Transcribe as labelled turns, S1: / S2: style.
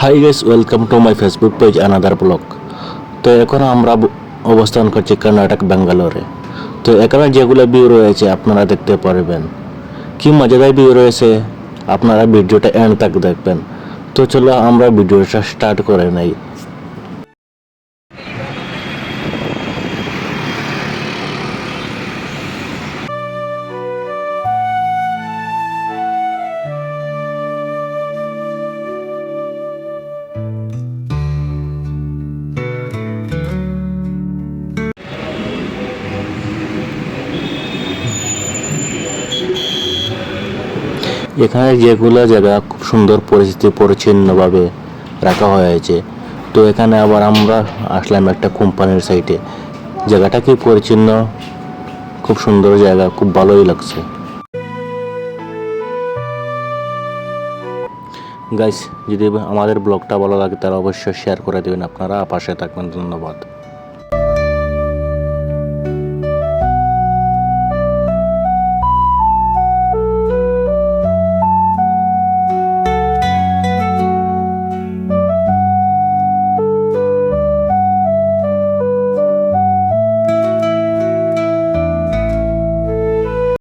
S1: Hi guys, welcome to my Facebook page another blog. তো এখন আমরা অবস্থান করছি কর্ণাটক ব্যাঙ্গালোরে। তো এখানে যেগুলো ভিউ রয়েছে আপনারা দেখতে পারবেন, কি মজাদার ভিউ রয়েছে। আপনারা ভিডিওটা এন্ড তক দেখবেন। তো চলো আমরা ভিডিওটা স্টার্ট করে নেই। এখানে যেগুলো জায়গা খুব সুন্দর পরিস্থিতি পরিচ্ছন্নভাবে রাখা হয়েছে। তো এখানে আবার আমরা আসলাম একটা কোম্পানির সাইটে। জায়গাটা কি পরিচ্ছন্ন, খুব সুন্দর জায়গা, খুব ভালোই লাগছে। গাইস, যদি আমাদের ব্লগটা ভালো লাগে তাহলে অবশ্যই শেয়ার করে দেবেন। আপনারা পাশে থাকবেন। ধন্যবাদ।